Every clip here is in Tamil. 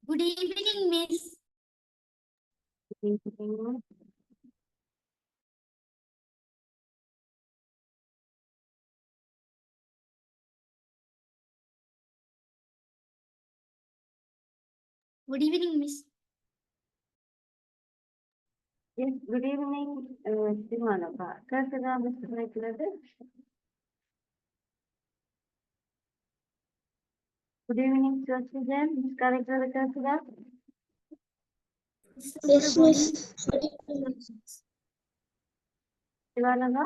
Good evening, Miss. Good evening. Good evening, Miss. Yes, good evening, Sivanapa. கேக்குதா மிஸ் பேசுறது? Good evening, Swastijan. Miss கரெக்டாக கேக்குதா? Yes, Miss. சிவானந்தா?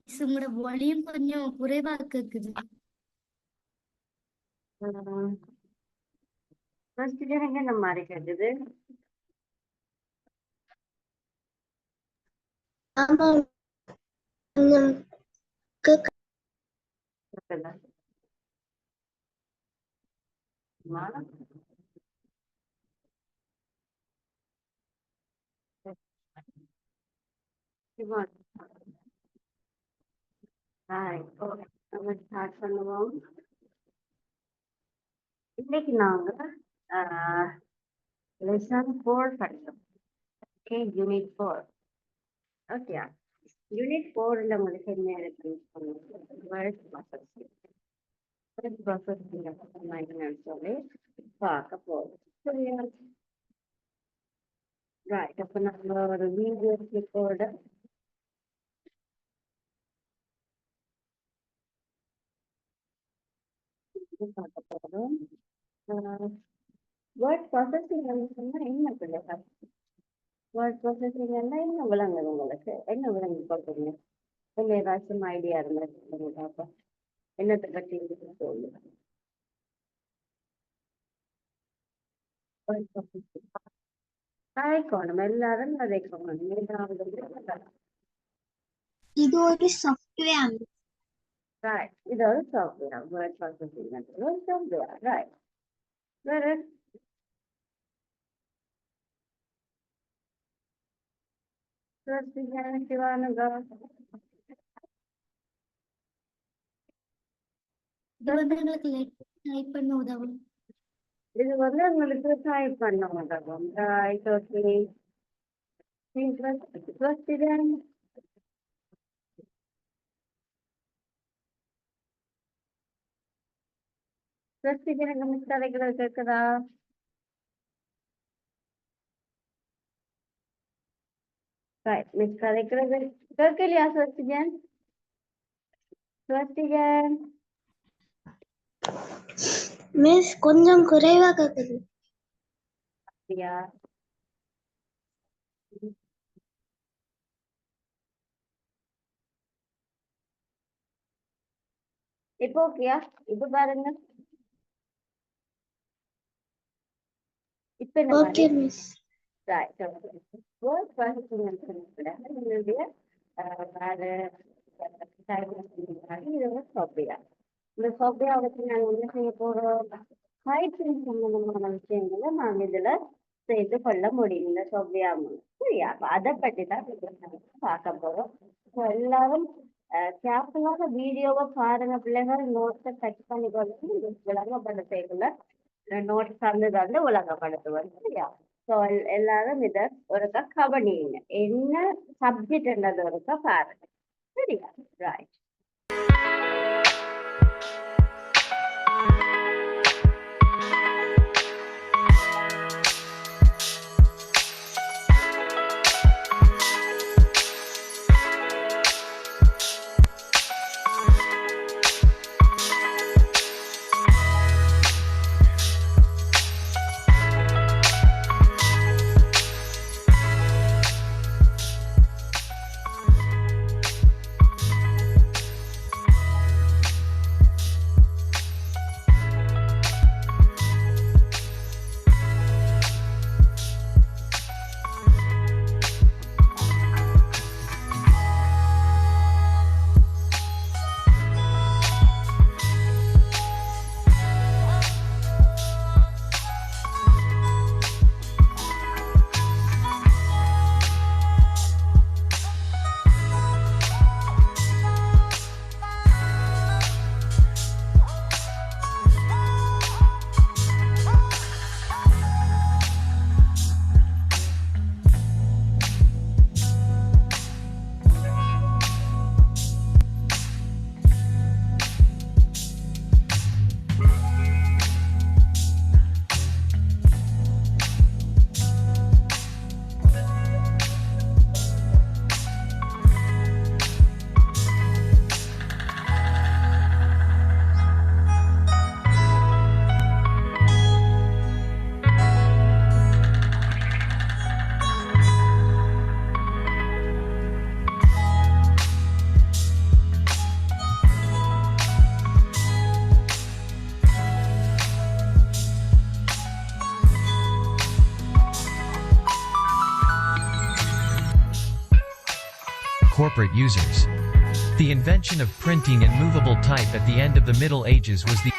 Miss, உங்களோட வால்யூம் கொஞ்சம் குறைவா கேக்குது. Swastijan எங்க இந்த மாதிரி கேக்குது? ஆமா கொஞ்சம் கேக்குதா? சிவான். ஹாய். ஓகே. நம்ம ஸ்டார்ட் பண்ணுவோம். இன்னைக்கு நாங்க லெசன் 4 படிச்சோம். Okay, unit 4. ஓகே. யூனிட் 4ல உங்களுக்கு என்ன இருக்கு? Word processing. வேர்ட் ப்ராசஸிங் என்னன்னு சொல்லி பார்க்க போறோம். சரியா? ரைட். அப்ப நம்ம ஒரு வீடியோ கிளிப்போட பார்க்க போறோம். வேர்ட் ப்ராசஸிங் சொன்னா என்ன பிள்ளைகள்? வேர்ட் ப்ராசஸிங் என்ன விளங்குது உங்களுக்கு? என்ன விளங்கி பார்க்குறீங்க? இல்லை ஏதாச்சும் ஐடியா இருந்தா சொல்லுங்க பாப்போம். என்னத்தை பற்றி சொல்லுங்க. வேர்ட் ப்ராசஸிங் ஆயிக்கோணும், எல்லாரும் அதைக்கணும். ஏதாவது இது ஒரு சாஃப்ட்வேர். ரைட். இது ஒரு சாஃப்ட்வேர். வேர்ட் ப்ராசஸிங் ஒரு சாஃப்ட்வேர். ரைட். வேற சிவானந்தா இது வந்து எங்களுக்கு லைட் பண்ண உதவும். இது வந்து உங்களுக்கு டைப் பண்ண உதவும். ரைட். ஓகே. மிஸ் கதைகளை கேட்குதா? மிஸ் கதைக்கிறது கேட்கலையா? ஸ்வஸ்திகன் ஸ்வஸ்திகன் மிஸ் கொஞ்சம் குறைவா கேக்குது. அப்படியா? இப்போ ஓகேயா? இப்போ பாருங்க. இப்ப என்ன ஓகே பாருங்க. மிஸ். ரைட். வேர்ட் ப்ராசஸிங் உங்களுடைய இது ஒரு சாஃப்ட்வேர். இந்த சாஃப்ட்வேர் வச்சு நாங்கள் என்ன செய்ய போறோம்? டைப்பிங் சம்பந்தமான விஷயங்களை நாங்கள் இதுல செய்து கொள்ள முடியும் இந்த சாஃப்ட்வேர் மூலம். சரியா? அப்ப அதை பற்றி தான் பார்க்க போறோம். எல்லாரும் கேர்ஃபுல்லாக வீடியோவை பாருங்க பிள்ளைகள். நோட்ஸை கட் பண்ணி கொண்டு விளங்கப்பட செய்யல நோட்ஸ் தந்து விளங்கப்படுத்துவது. சரியா? ஸோ எல்லாரும் இதை ஒருக்கா கவனிங்க. என்ன சப்ஜெக்ட் என்றது ஒருக்கா பாருங்க. சரியா? Right. corporate users. The invention of printing and movable type at the end of the Middle Ages was the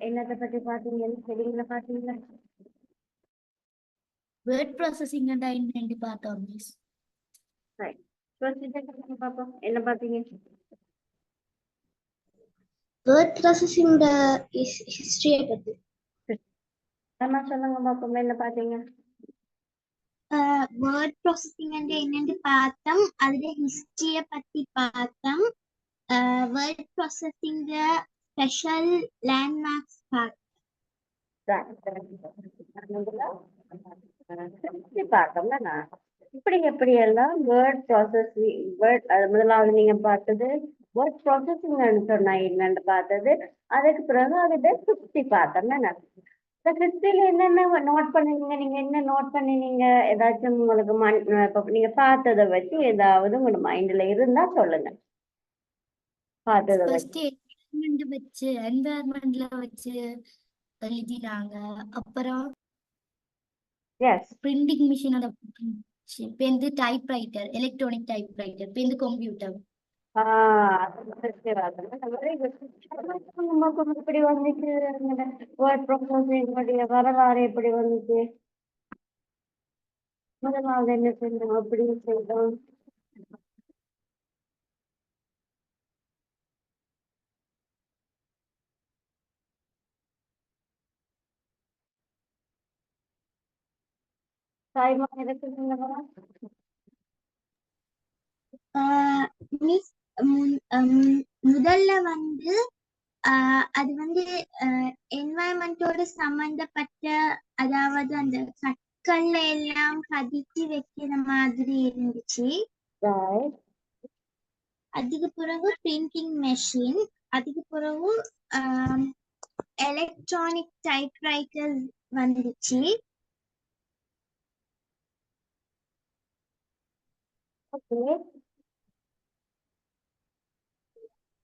என்னத்தை பத்தி பாத்தீங்க? செடிகளை பாத்தீங்களா? வேர்ட் ப்ராசஸிங் என்னன்னு பார்த்தோம் மிஸ். ரைட். பாப்போம், என்ன பாத்தீங்க? வேர்ட் ப்ராசஸிங் ஹிஸ்டரியை பத்தி. ஆமா, சொல்லுங்க பாப்போம், என்ன பாத்தீங்க? வேர்ட் ப்ராசஸிங் என்னன்னு பார்த்தோம், அதுல ஹிஸ்டரிய பத்தி பார்த்தோம். வேர்ட் ப்ராசஸிங் ஸ்பெஷல் லேண்ட்மார்க்ஸ் பார்த்தோம். பார்த்தோம்னா இப்படி எப்படி எல்லாம் வேர்ட் ப்ராசஸிங் முதலாவது நீங்க பார்த்தது வேர்ட் ப்ராசஸிங் சொன்னா என்னன்னு பார்த்தது. அதுக்கு பிறகு அதுல 50 பார்த்தோம்னா 50ல என்னென்ன நோட் பண்ணுவீங்க? நீங்க என்ன நோட் பண்ணினீங்க? ஏதாச்சும் உங்களுக்கு நீங்க பார்த்ததை வச்சு ஏதாவது உங்களோட மைண்ட்ல இருந்தா சொல்லுங்க. பார்த்ததை வச்சு என்வாயர்மெண்ட்ல வச்சு எழுதினாங்க. அப்புறம் எஸ் பிரிண்டிங் மிஷின், அந்த பேருந்து டைப்ரைட்டர், எலக்ட்ரானிக் டைப்ரைட்டர், பேருந்து கம்ப்யூட்டர். எப்படி வந்துச்சு வேர்ட் ப்ராசஸிங் வரலாறு எப்படி வந்துச்சு? முதலாவது என்ன செஞ்சோம், எப்படி செய்தோம்? தாய்மார் எதுக்கு சொன்னதா? மிஸ், முதல்ல வந்து அது வந்து என்வாயன்மெண்டோட சம்பந்தப்பட்ட, அதாவது அந்த கற்கள்ல எல்லாம் பதிச்சு வைக்கிற மாதிரி இருந்துச்சு. அதுக்கு பிறகு பிரிண்டிங் மெஷின், அதுக்கு பிறகு எலக்ட்ரானிக் டைப்ரைட்டர் வந்துச்சு.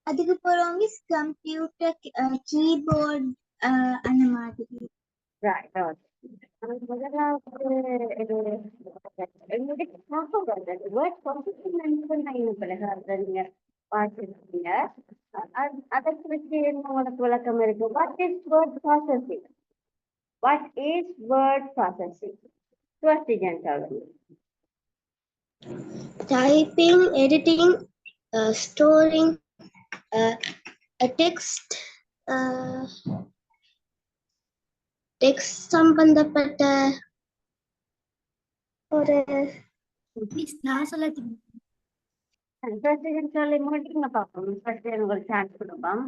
அதுக்கு பிறகு கம்ப்யூட்டர் கீபோர்ட் அந்த மாதிரி. நீங்க பார்த்துருக்கீங்க, அதற்கு வச்சு உங்களுக்கு விளக்கம் இருக்கு. What is word processing? What is word processing? Typing, editing, storing a text சம்பந்தப்பட்ட ஒரு நான் சொல்லி முடிங்க பாப்போம். உங்களுக்கு சான்ஸ் கொடுப்போம்.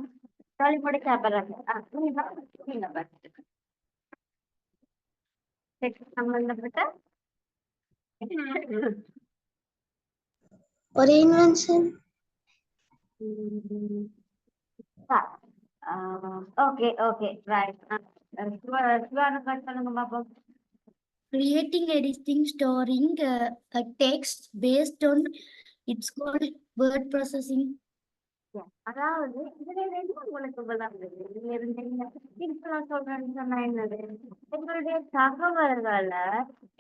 சொல்லி முடிக்க சம்பந்தப்பட்ட ஒரு இன்வென்ஷன். Okay okay right. சொல்லுங்க பாப்போம். creating, editing, storing a text based on it's called word processing. அதாவது இதுல உங்களுக்கு சொல்றேன்னு சொன்னா என்னது, உங்களுடைய தகவல்களை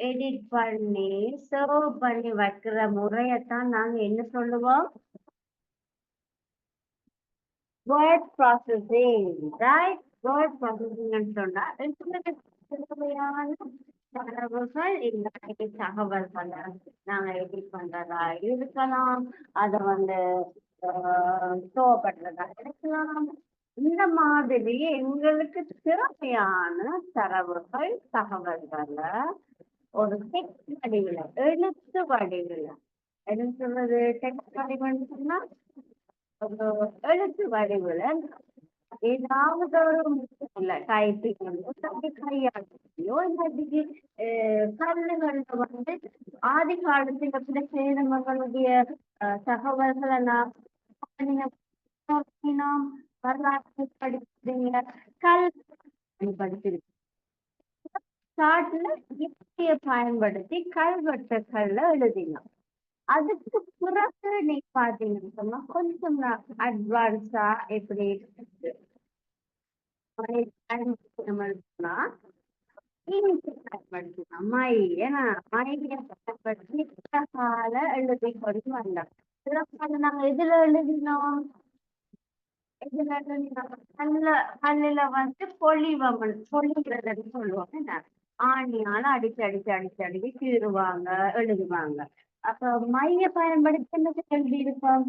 எடிட் பண்ணி சர்வ் பண்ணி வைக்கிற முறையத்தான் நாங்க என்ன சொல்லுவோம்? Word processing. Right. Word processing சொன்னா தகவல்கள் இந்த தகவல்களை நாங்க எடிட் பண்றதா இருக்கலாம், அதை வந்து ஸ்டோர் பண்றதா இருக்கலாம். இந்த மாதிரி எங்களுக்கு தேவையான தகவல்களை ஒரு டெக்ஸ்ட் வடிவில், எழுத்து வடிவில், என்ன சொல்றது, டெக்ஸ்ட் வடிவம்னு சொன்னா ஒரு எழுத்து வடிவில் ஏதாவது ஒரு டைப்பிங் வந்து கையாளையோ இல்லாட்டி கல்லுகள்ல வந்து ஆதி காலத்துல சேதங்களுடைய தகவல்களை நான் நாம் வரலாற்று படிக்கிறீங்க கல் படிச்சிருக்கு காட்டுல யுக்தியை பயன்படுத்தி கல்வெட்டுக்கள்ல எழுதினோம். அதுக்கு பிறகு நீ பாத்தீங்கன்னு சொன்னா கொஞ்சம் அட்வான்ஸா எப்படி பயன்படுத்தினா மை ஏன்னா மைய பயன்படுத்தி கால எழுதி கொண்டு வந்தோம். நாங்க எதுல எழுதினோம் கல்லுல வந்து பொழிகிறதுன்னு சொல்லுவாங்க என்ன ஆணியால அடிச்சு அடிச்சு அடிச்சு அடிச்சு கீறுவாங்க எழுதுவாங்க. அப்ப மைய பயன்படுத்தி என்ன எழுதி இருப்போம்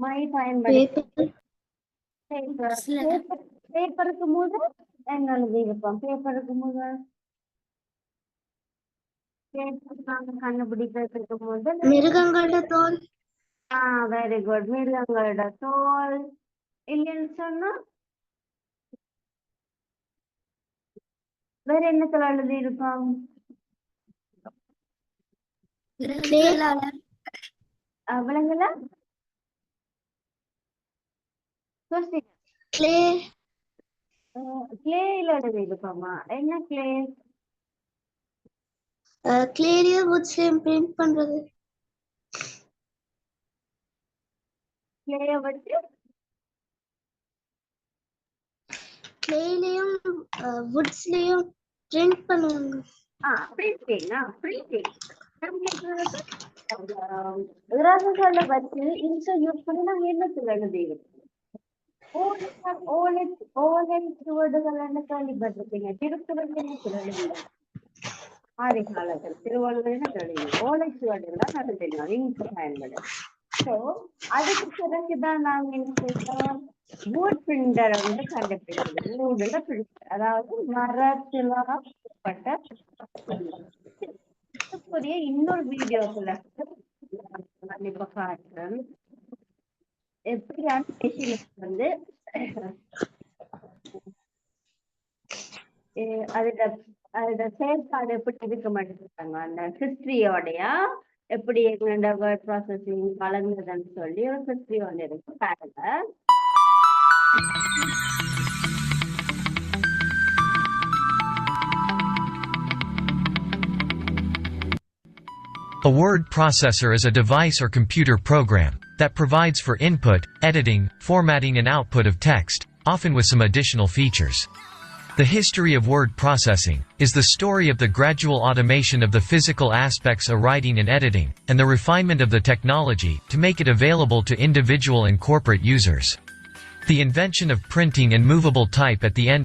மை பயன்படுத்தி பேப்பருக்கு முதல் என்ன எழுதி இருப்போம் பேப்பருக்கு முதல் பேப்பர் நாங்க கண்டுபிடிக்கிறதுக்கு முதல் மிருகங்களோட தோல். வெரி குட் மிருகங்களோட தோல் இல்லைன்னு சொன்னா வேற என்னத்துல எழுதி இருப்பாங்க விலங்குல கிளேல எழுதி இருப்பாமா என்ன கிளே கிளேரிய வுட்ஸ்லயும் பிரிண்ட் பண்றது. கிளேய வச்சு கிளேலயும் வுட்ஸ்லயும் பிரிண்ட் பண்ணுவாங்க. இறகுகளை வச்சு யூஸ் பண்ணி நாங்க என்னத்துல எழுதியிருக்கோம் ஓலை சுவடுகள் கேள்விப்பட்டிருப்பீங்க. திருக்குறள் என்னத்துல எழுதியிருக்கோம் ஆதி காலத்தில் திருவள்ளுவர் என்ன எழுதியிருக்கோம் ஓலை சுவடுகள் அது தெரியும் இங்கு பயன்படும். ஸோ அதுக்கு பிறகுதான் நாங்க என்ன செய்யறோம் வூட் பிரிண்டர் வந்து கண்டுபிடிக்கிறது. வூடுல பிரிண்டர் அதாவது மரத்திலாப்பட்ட இன்னொரு வீடியோக்குள்ள கண்டிப்பா காட்டுறேன் எப்படியான மெஷின் வந்து அதோட செயற்பாடு எப்படி இருக்க மாட்டேங்கிறாங்க அந்த ஹிஸ்டரியோடைய எப்படி எங்களோட வேர்ட் ப்ராசஸிங் வளர்ந்ததுன்னு சொல்லி ஒரு ஹிஸ்டரி ஒன்று இருக்கு பாருங்க. A word processor is a device or computer program that provides for input, editing, formatting and output of text, often with some additional features. The history of word processing is the story of the gradual automation of the physical aspects of writing and editing, and the refinement of the technology to make it available to individual and corporate users. The invention of printing and movable type at the end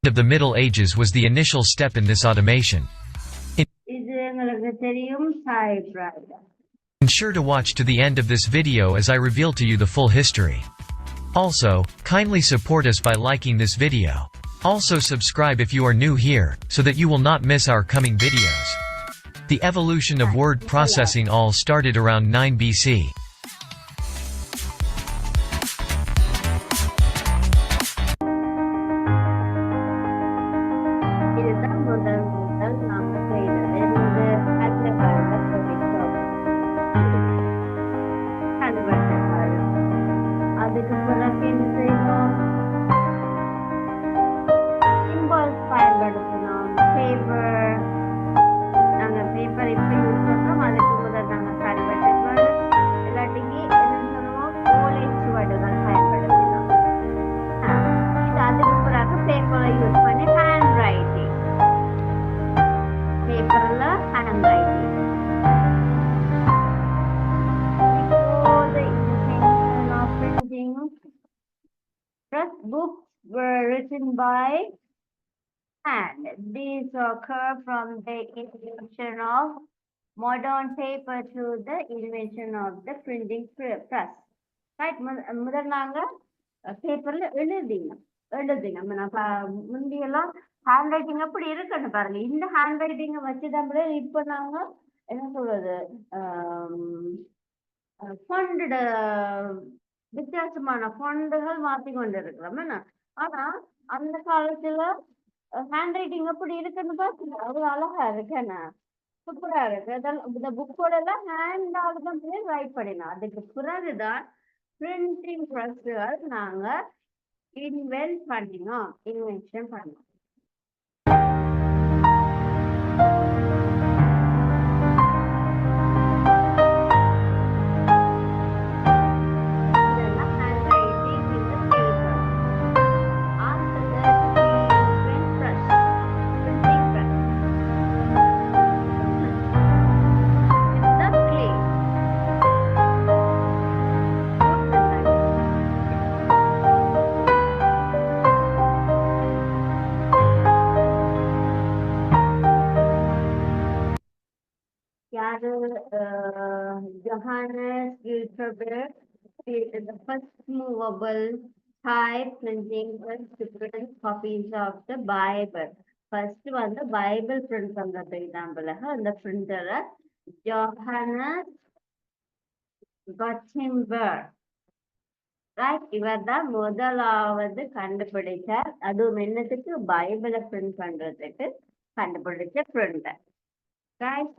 of the Middle Ages was the initial step in this automation. Ensure to watch to the end of this video as I reveal to you the full history. Also, kindly support us by liking this video. Also subscribe if you are new here, so that you will not miss our coming videos. The evolution of word processing all started around 9 BC. Books were written by hand. These occur from the invention of modern paper to the invention of the printing press. Right? முதல் நாங்க பேப்பர்ல எழுதிங்க முந்தியெல்லாம் ஹேண்ட் ரைட்டிங் அப்படி இருக்குன்னு பாருங்க. இந்த ஹேண்ட் ரைட்டிங்கை வச்சுதான் இப்ப நாங்க என்ன சொல்றது ஃபண்டோட வித்தியாசமான ஃபண்டுகள் மாத்தி கொண்டு இருக்கிறோம். ஆனா அந்த காலத்துல ஹேண்ட் ரைட்டிங் எப்படி இருக்குன்னு பாத்தீங்களா? அவ்வளவு அழகா இருக்கேண்ணா, சூப்பரா இருக்கு. அதெல்லாம் இந்த புக்கோட எல்லாம் ஹேண்டால தான் ரைட் பண்ணினோம். அதுக்கு பிறகுதான் பிரிண்டிங் ப்ரெஸ்ஸுகள் நாங்க இன்வென்ஷன் பண்ணோம். Johannes Gutenberg created the first movable type printing press to print copies of the Bible. First வந்து பைபிள் பிரிண்ட் பண்றதுக்கு தான் அந்த பிரிண்டரை ஜோஹானஸ் கட்டன்பர்க் ரைட், இவர் தான் முதலாவது கண்டுபிடிச்சார். அதுவும் என்னத்துக்கு? பைபிளை பிரிண்ட் பண்றதுக்கு கண்டுபிடிச்ச printer. Right,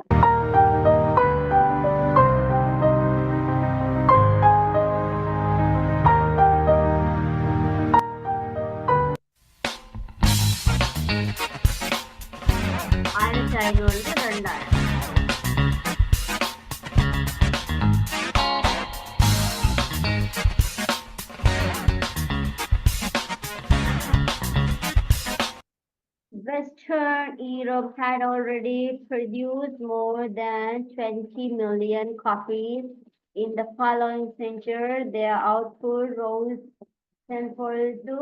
Western Europe had already produced more than 20 million copies. In the following century, their output rose tenfold to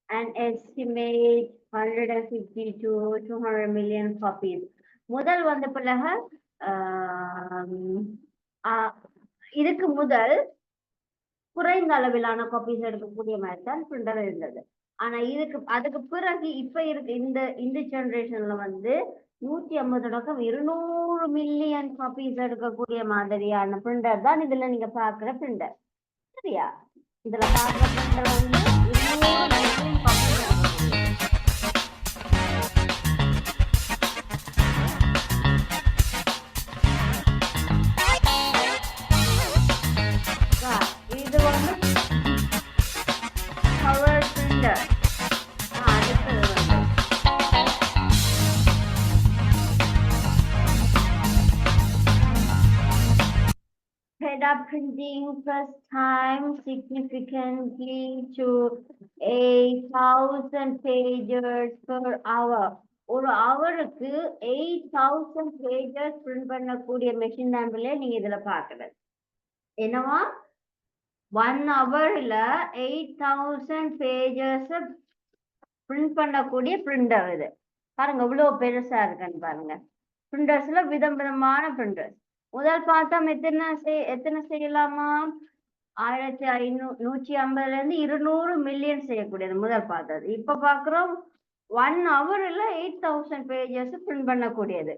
an estimate 150 to 200 million copies. முதல் வந்த பிறகு இதுக்கு முதல் குறைந்த அளவிலான காப்பீஸ் எடுக்கக்கூடிய மாதிரி தான் பிரிண்டர் இருந்தது. ஆனா அதுக்கு பிறகு இப்ப இருக்கு இந்த ஜெனரேஷன்ல வந்து 150 தொடக்கம் 200 மில்லியன் காப்பீஸ் எடுக்கக்கூடிய மாதிரியான பிரிண்டர் தான் இதுல நீங்க பாக்குற பிரிண்டர். சரியா? இதுல பாக்குற பிரிண்டர் வந்து 200 மில்லியன் காப்பீஸ். இது வந்து cover printer. Head-up printing first time significantly to 8,000 pages per hour. ஒரு ஹவருக்கு 8,000 pages பிரிண்ட் பண்ணக்கூடிய மெஷின் தான்பிள்ளை நீங்க இதுல பாக்குறது. என்னவா? 1 ஹவர்ல 8,000 pages பிரிண்ட் பண்ணக்கூடிய பிரிண்டர் இது. பாருங்க இவ்வளவு பெருசா இருக்குன்னு பாருங்க. பிரிண்டர்ஸ்ல விதமான பிரிண்டர்ஸ். முதல் பார்த்தோம் எத்தனை செய்யலாமா? 150 இருந்து 200 மில்லியன் செய்யக்கூடியது முதல் பார்த்தது. இப்ப பாக்குறோம் 1 ஹவர்ல 8,000 pages பிரிண்ட் பண்ணக்கூடியது.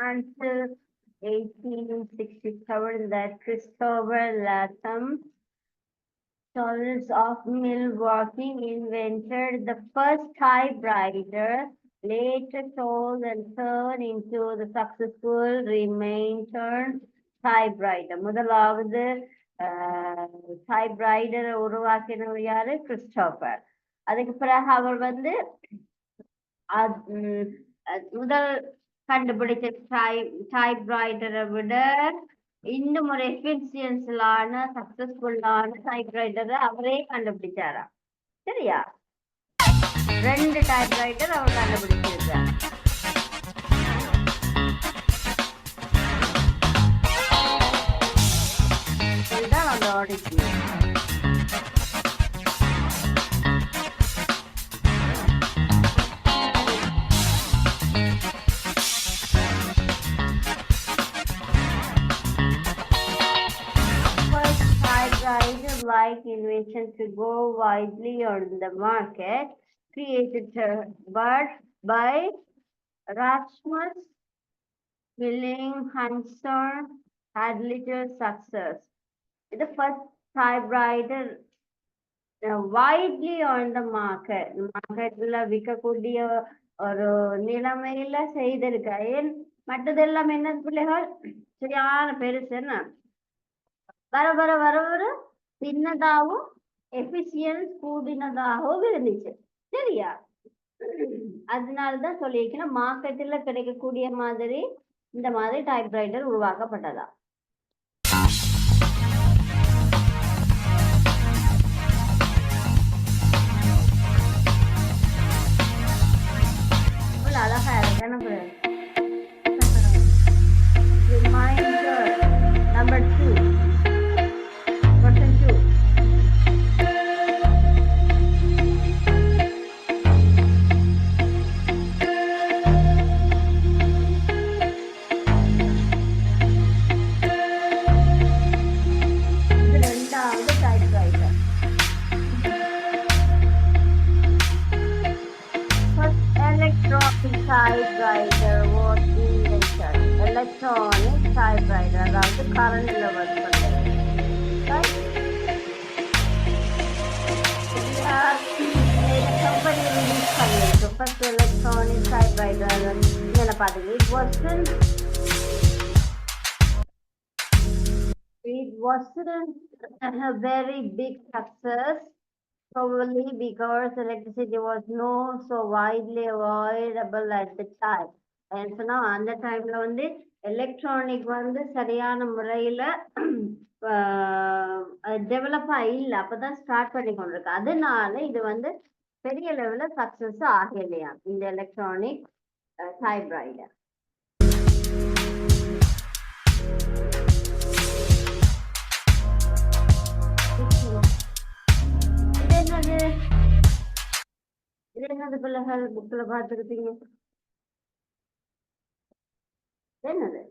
Until 1867 that Christopher Latham, Charles of Milwaukee, invented the first typewriter, later sold and turned into the successful Remington typewriter. முதலாவது typewriter உருவாக்கினவர் யாரு? கிறிஸ்டோபர். அதுக்கு பிறகு அவர் வந்து முதல் கண்டுபிடிச்ச டைப்ரைட்டரை விட இன்னும் ஒரு எஃபிஷியன்சியலான சக்சஸ்ஃபுல்லான டைப்ரைட்டரை அவரே கண்டுபிடிச்சாரா. சரியா? 2 டைப்ரைட்டர் அவர் கண்டுபிடிச்சிருக்கார். இதுதான் அந்த audition. information to go widely on the market, created by Rasmus Willing-Hanson, had little success. The first typewriter widely on the market. மார்க்கெட்ல விற்கக்கூடிய ஒரு நிலைமையில செய்திருக்கேன். மற்றதெல்லாம் என்ன பிள்ளைகள் சரியான பெருசு என்ன வர வர வர வர சின்னதாகவும் எஃபிஷியன்ஸ் கூடினதாகவும் இருந்துச்சு. சரியா? அதனாலதான் சொல்லியிருக்கேன் மார்க்கெட்ல கிடைக்கக்கூடிய மாதிரி இந்த மாதிரி டைப்ரைட்டர் உருவாக்கப்பட்டதா. அழகா இருக்கு. Reminder number 2. Question 2. இது ரெண்டாவது typewriter. First electronic typewriter was invented. Electronic typewriter, அதாவது கரண்ட்ல ஒர்க் பண்றது. கம்பெனி ரிலீஸ் பண்ணிருக்கு ஃபர்ஸ்ட் எலக்ட்ரானிக் டைப்ரைட்டர். என்ன பாத்தீங்க, it wasn't a very big success, probably because electricity was not so widely available at the time. ஏன்னா அந்த டைம்ல வந்து எலக்ட்ரானிக் வந்து சரியான முறையில டெவலப் ஆகல, அப்பதான் ஸ்டார்ட் பண்ணி கொண்டிருக்கு. அதனால இது வந்து பெரிய லெவல்ல சக்சஸ் ஆகலையா இந்த எலக்ட்ரானிக் டைப்ரைட்டர். இது என்னது பிள்ளைகள் புக்ல பார்த்துருப்பீங்க? என்னது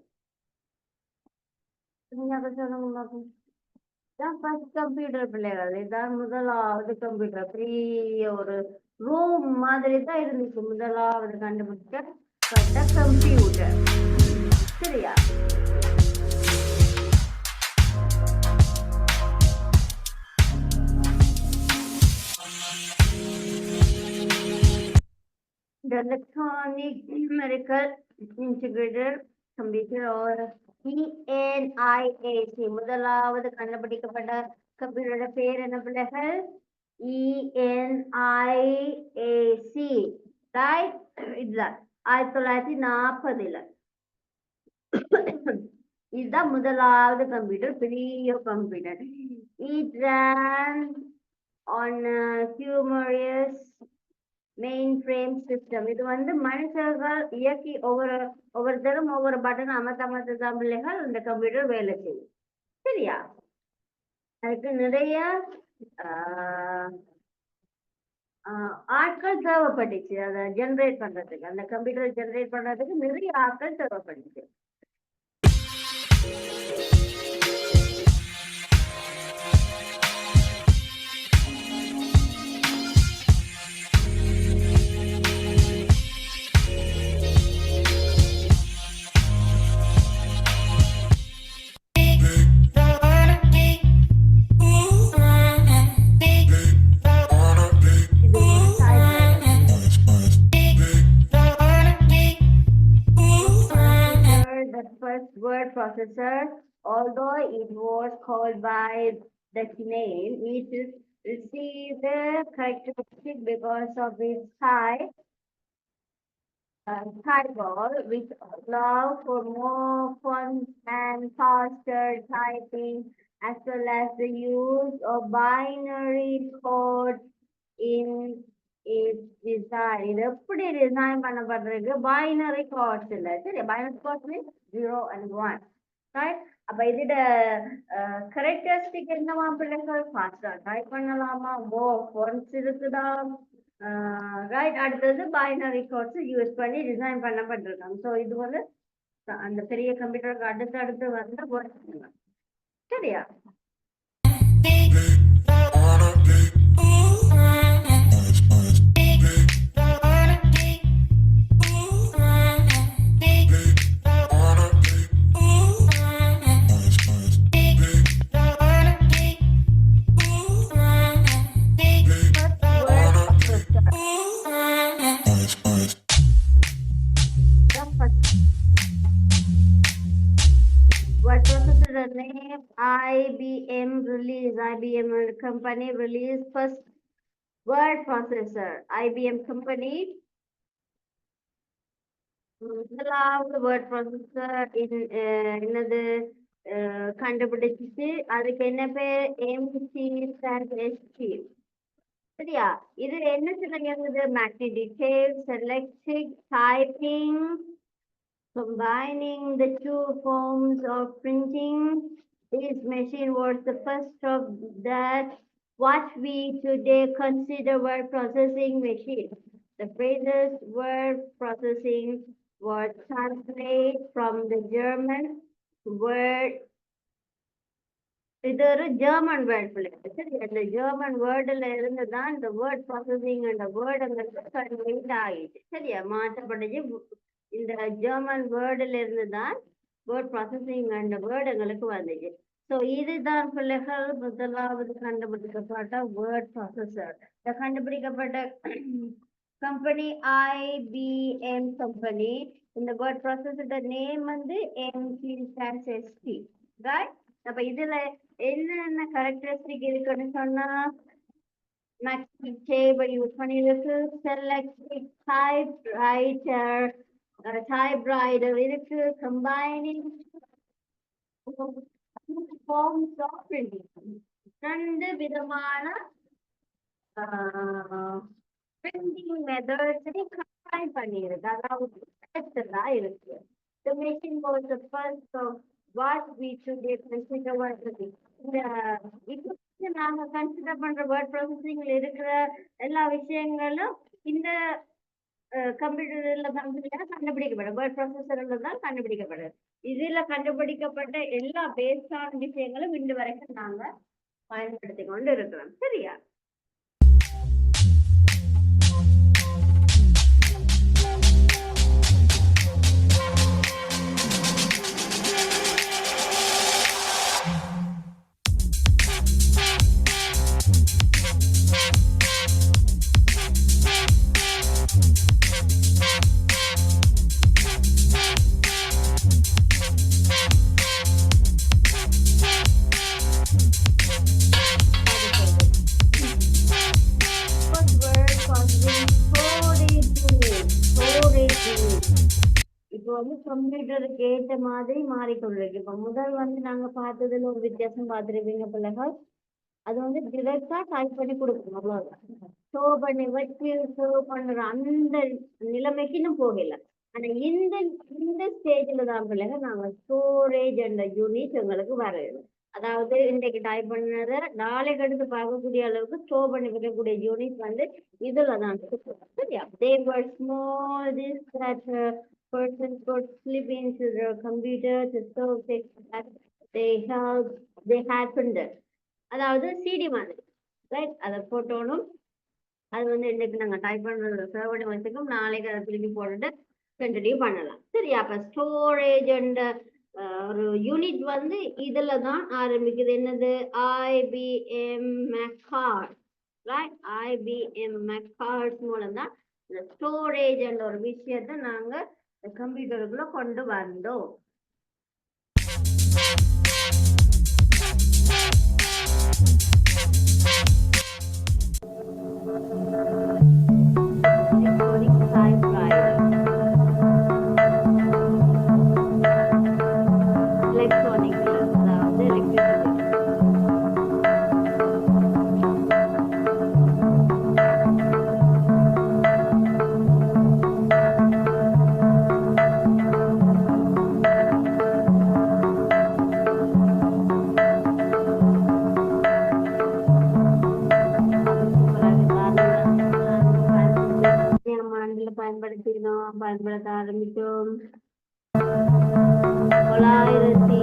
கம்ப்யூட்டர் பிள்ளைகள். இதான் முதலாவது கம்ப்யூட்டர். பெரிய ஒரு ரூம் மாதிரி தான் இருந்துச்சு முதலாவது கண்டுபிடிக்கப்பட்ட கம்ப்யூட்டர். சரியா? The electronic numerical integrated computer or ENIAC முதலாவது கண்டுபிடிக்கப்பட்ட கம்ப்யூட்டரோட பேர் என்ன பிள்ளைகள்? ENIAC. ரைட்? இதுதான் 1940. இதுதான் முதலாவது கம்ப்யூட்டர், பெரிய computer. It ran on humorous main frame system. இது வந்து மனுஷர்கள் இயக்கி ஒவ்வொருத்தரும் ஒவ்வொரு பட்டன் அமர்த்ததான் பிள்ளைகள் இந்த கம்ப்யூட்டர் வேலை செய்யும். சரியா? அதுக்கு நிறைய ஆட்கள் தேவைப்பட்டுச்சு. அதை ஜெனரேட் பண்றதுக்கு, அந்த கம்ப்யூட்டர் ஜெனரேட் பண்றதுக்கு நிறைய ஆட்கள் தேவைப்பட்டுச்சு. Word processor, although it was called by that name, it received the characteristic because of its high typewall, which allowed for more fun and faster typing, as well as the use of binary code in its design. இது எப்படி டிசைன் பண்ணப்படுறது? பைனரி கோட்ஸ் இல்ல. சரி, binary codes means 0 and 1. Right? அப்ப இதோட கேரக்டரிஸ்டிக் என்னவா பிள்ளைகள்? ஃபாஸ்டா டைப் பண்ணலாமா? ஃபான்ட்ஸ் இருக்குதா? ரைட். அடுத்தது பைனரி கோட்ஸ் யூஸ் பண்ணி டிசைன் பண்ணப்பட்டிருக்காங்க. ஸோ இது வந்து அந்த பெரிய கம்ப்யூட்டருக்கு அடுத்து வந்து சரியா? IBM company released first word processor. IBM company முதலாவது வேர்ட் ப்ராசஸர் என்னது கண்டுபிடிச்சிச்சு. அதுக்கு என்ன பேர்? MCSP. சரியா? இது என்ன சொல்லுங்க? magnetic tape, selectric typing, combining the two forms of printing. This machine was the first of that what we today consider word processing machine. The phrases word processing was translated from the German word. இது ஒரு ஜெர்மன் வேர்ட் பிள்ளைங்க. சரி, அந்த ஜெர்மன் வேர்டுல இருந்து தான் இந்த வேர்ட் ப்ராசஸிங் அந்த வேர்டுங்களுக்கு கன்வெர்ட் ஆகிடுச்சு. சரியா? மாற்றப்பட்டுச்சு. இந்த ஜெர்மன் வேர்டுல இருந்து தான் வேர்ட் ப்ராசஸிங் அந்த வேர்டுங்களுக்கு வந்துச்சு. ஸோ இதுதான் பிள்ளைகள் முதலாவது கண்டுபிடிக்கப்பட்ட வேர்ட் ப்ராசஸர். இந்த கண்டுபிடிக்கப்பட்ட கம்பெனி IBM கம்பெனி. இந்த வேர்ட் ப்ராசஸரோட நேம் வந்து MCSP. ரைட்? அப்ப இதுல என்னென்ன கேரக்டரிஸ்டிக் இருக்குன்னு சொன்னா magnetic tape யூஸ் பண்ணிருக்கு, selectric typewriter இருக்கு, combining forms of printing. 2 விதமான printing methods combine பண்ணிருக்கு. அதாவது இருக்கு. The machine was the first of what we today consider word processing. இப்போ நாங்க கன்சிடர் பண்ற வேர்ட் ப்ராசஸிங்ல இருக்கிற எல்லா விஷயங்களும் இந்த கம்ப்யூட்டர்ல தான் கண்டுபிடிக்கப்படும். வேர்ட் ப்ராசஸர்ல தான் கண்டுபிடிக்கப்படுது. இதுல கண்டுபிடிக்கப்பட்ட எல்லா பேஸ்டான விஷயங்களும் இன்று வரைக்கும் நாங்க பயன்படுத்தி கொண்டு இருக்கிறோம். சரியா? கம்ப்யூட்டருக்கு ஏற்ற மாதிரி மாறிக்கொண்டிருக்கு. இப்ப முதல் நாங்க பார்த்ததுல ஒரு வித்தியாசம் பார்த்துருப்பீங்க பிள்ளைகள். அது டிரெக்டா டைப் பண்ணி கொடுக்கணும். அவ்வளவுதான். ஷோ பண்ணி வச்சு ஷோ பண்ற அந்த நிலைமைக்கு இன்னும் போகல. ஆனா இந்த ஸ்டேஜ்ல தான் பிள்ளைகள் நாங்க ஸ்டோரேஜ் அந்த யூனிட் எங்களுக்கு வரையணும். அதாவது இன்றைக்கு டைப் பண்ணதை நாளைக்கு எடுத்து பார்க்கக்கூடிய அளவுக்கு ஸ்டோர் பண்ணி வைக்கக்கூடிய யூனிட் இதுல தான். சரியா? They were small, this that person could slip into the computer to store text that they had printed. அதாவது சிடி மாதிரி. ரைட்? அதை போட்டோனும் அது இன்னைக்கு நாங்க டைப் பண்ற சர்வர் வச்சுக்கோம். நாளைக்கு அதை திருப்பி போட்டுட்டு கண்டினியூ பண்ணலாம். சரியா? அப்ப ஸ்டோரேஜ் அண்ட் ஒரு யூனிட் இதுல தான் ஆரம்பிக்குது. என்னது? IBM Mac-Cards. Right? IBM Mac-Cards மூலம் தான் இந்த ஸ்டோரேஜ் என்ற ஒரு விஷயத்தை நாங்க கம்ப்யூட்டருக்குள்ள கொண்டு வந்தோம். பயன்படுத்த ஆரம்பித்தோம். 900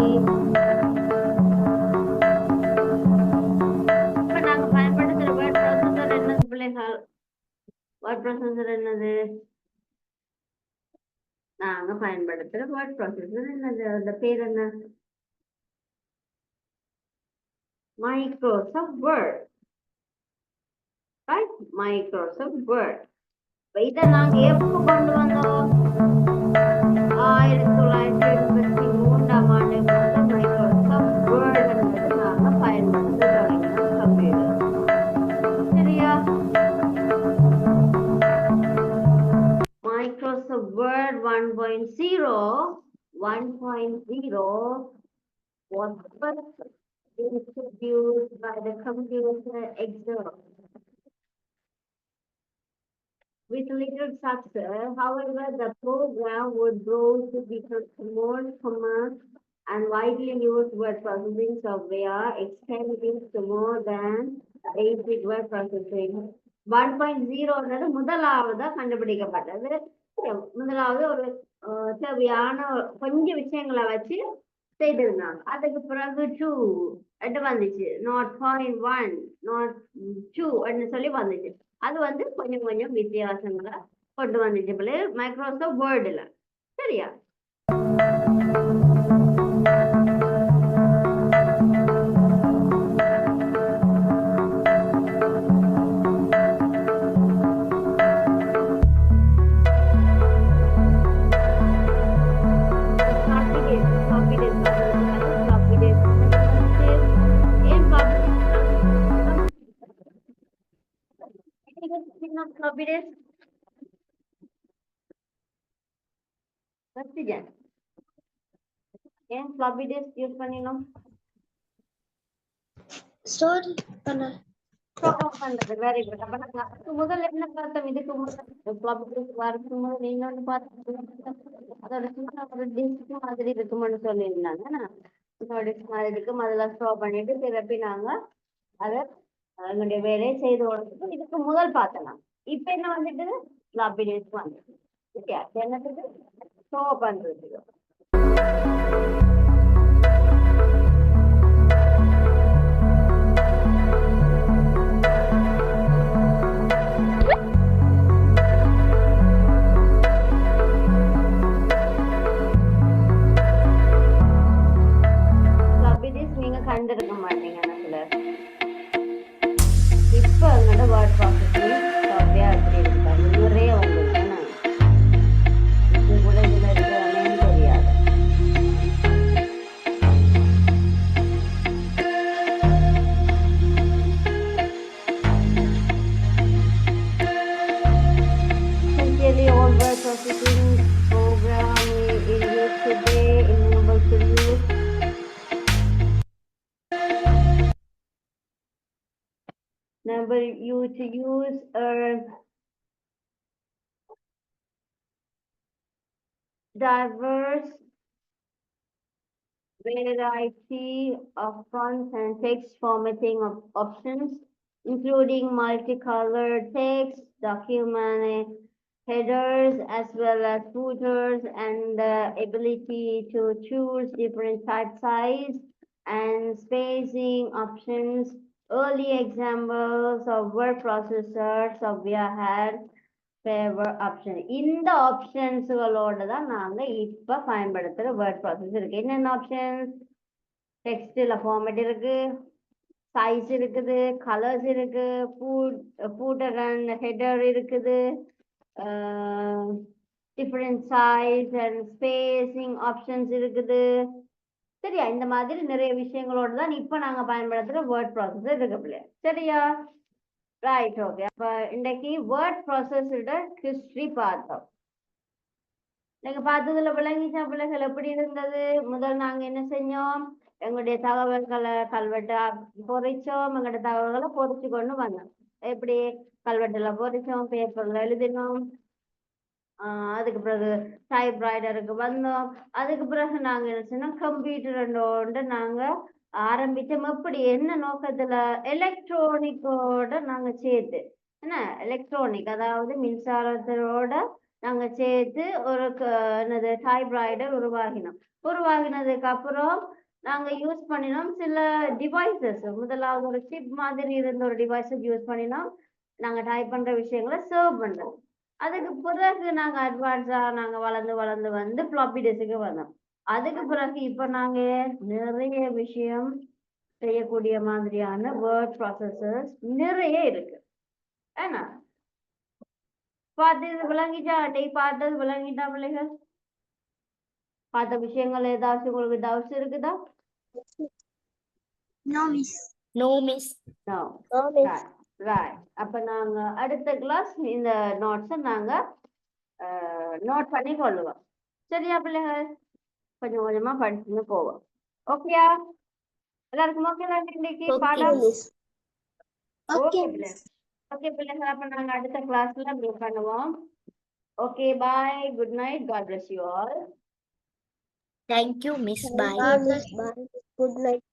நாங்க பயன்படுத்துற வேர்ட் ப்ராசஸர் என்னது பிள்ளைகள்? வேர்ட் ப்ராசஸர் என்னது? நாங்க பயன்படுத்துற வேர்ட் ப்ராசஸர் என்னது? அந்த பேர் என்ன? Microsoft word. Right? Microsoft word. இதை நாங்க எப்போ கொண்டு வந்தோம்? 1983 மைக்ரோசாஃப்ட் வேர்ட் என்பது Microsoft Word 1.0 was first introduced by the computer Excel. With little success, however, the program would grow to become more common and widely used word processing software, extending to more than 8-bit word processing. 1.0 முதலாவதா கண்டுபிடிக்கப்பட்டது. முதலாவது ஒரு தேவையான கொஞ்சம் விஷயங்களை வச்சு செய்திருந்தாங்க. அதுக்கு பிறகு 2 வந்துச்சு, 0.1 0.2 சொல்லி வந்துச்சு. அது கொஞ்சம் கொஞ்சம் வித்தியாசங்களை கொண்டு வந்துச்சு போல மைக்ரோசாஃப்ட் வேர்டுல. சரியா? Floppy disk. ஏன் floppy disk யூஸ் பண்ணினோம்? ஸ்டோர் பண்ண பண்றது. Very good. அப்ப நாங்க முதல்ல என்ன பார்த்தோம்? இதுக்கு முதல்ல floppy disk வரதுக்கு முதல்ல இன்னொன்னு பார்த்தோம். அதோட சின்ன ஒரு டிஸ்க் மாதிரி இருக்கும்னு சொல்லியிருந்தாங்க. டிஸ்க் மாதிரி இருக்கு, முதல்ல ஸ்டோர் பண்ணிட்டு திருப்பி நாங்க அதை எங்களுடைய வேலையை செய்து கொடுத்துட்டு இதுக்கு முதல் பார்த்தலாம். இப்ப என்ன வந்துட்டு floppy disk வந்துட்டு என்னத்துக்கு ஸ்டோர் பண்றதுக்கு. floppy disk நீங்க கண்டிருக்க மாட்டீங்க எனக்குல. இப்ப எங்களோட வேர்ட் ப்ராசஸிங் சாஃப்ட்வேர் அப்படி இருக்காது, நிறைய வந்துருக்கு. இது கூட இதுல இருக்கிறேன்னு தெரியாது. Essentially, all word processing program in use today enables to use diverse variety of fonts and text formatting options, including multicolored text, document headers, as well as footers, and the ability to choose different type size and spacing options. Early examples of word processors software had favor option. இந்த ஆப்ஷன்ஸ்களோட தான் நாங்க இப்ப பயன்படுத்துற வேர்ட் ப்ராசஸ் இருக்கு. என்னென்ன ஆப்ஷன்ஸ்? டெக்ஸ்ட்ல ஃபார்மேட் இருக்கு, சைஸ் இருக்குது, கலர்ஸ் இருக்கு, ஃபூட்டர் அண்ட் ஹெடர் இருக்குது, different size and spacing options இருக்குது. சரியா? இந்த மாதிரி நிறைய விஷயங்களோட தான் இப்ப நாங்க பயன்படுத்துற வேர்ட் ப்ராசஸர் இருக்கு பிள்ளையா. சரியா? Right, okay. அப்ப இன்னைக்கு வேர்ட் ப்ராசஸோட ஹிஸ்டரி பார்த்தோம். நீங்க பார்த்ததுல விளங்கிச்சா பிள்ளைகள் எப்படி இருந்தது? முதல் நாங்க என்ன செஞ்சோம்? எங்களுடைய தகவல்களை கல்வெட்டா பொறிச்சோம், எங்களுடைய தகவல்களை பொறிச்சு கொண்டு வந்தோம். எப்படி? கல்வெட்டுல பொறிச்சோம், பேப்பர்ல எழுதினோம், அதுக்கு பிறகு டைப்ரைட்டருக்கு வந்தோம். அதுக்கு பிறகு நாங்க என்ன செஞ்சோம்? கம்ப்யூட்டரோட நாங்க ஆரம்பிச்சோம். எப்படி? என்ன நோக்கத்துல? எலக்ட்ரானிக்கோட நாங்க சேர்த்து, என்ன எலக்ட்ரானிக் அதாவது மின்சாரத்தோட நாங்க சேர்த்து ஒரு என்னது டைப்ரைட்டர் உருவாகினதுக்கு அப்புறம் நாங்க யூஸ் பண்ணினோம் சில டிவைசஸ். முதலாவது ஒரு சிப் மாதிரி இருந்த ஒரு டிவைசஸ் யூஸ் பண்ணினோம் நாங்க டைப் பண்ற விஷயங்களை சர்வ் பண்றோம். அதுக்கு பிறகு நாங்க அட்வான்ஸா நாங்க வளர்ந்து வந்து ஃப்ளாப்பி டிஸ்க்கு வந்தோம். அதுக்கு பிறகு இப்ப நாங்க நிறைய விஷயம் செய்யக்கூடிய மாதிரியான வேர்ட் ப்ராசஸர்ஸ் நிறைய இருக்கு. ஏன்னா பார்த்தது விளங்கிட்டா? பார்த்தது விளங்கிட்டா பிள்ளைகள்? பார்த்த விஷயங்கள் ஏதாச்சும் உங்களுக்கு டவுட்ஸ் இருக்குதா? No, miss. No, miss. No. No, miss. Right. அப்ப நாங்க அடுத்த கிளாஸ் இந்த நோட்ஸை நாங்க நோட் பண்ணி கொள்ளுவோம். சரியா பிள்ளைகள்? கொஞ்சம் கொஞ்சமா படிச்சுன்னு போவோம். ஓகேயா? எல்லாருக்கும் ஓகே தான் இன்னைக்கு பாடம்? ஓகே பிள்ளைகள். ஓகே பிள்ளைகள், அப்ப நாங்க அடுத்த கிளாஸ்ல மீட் பண்ணுவோம். Okay, bye, good night, God bless you all. Thank you, Miss. Bye. Good night.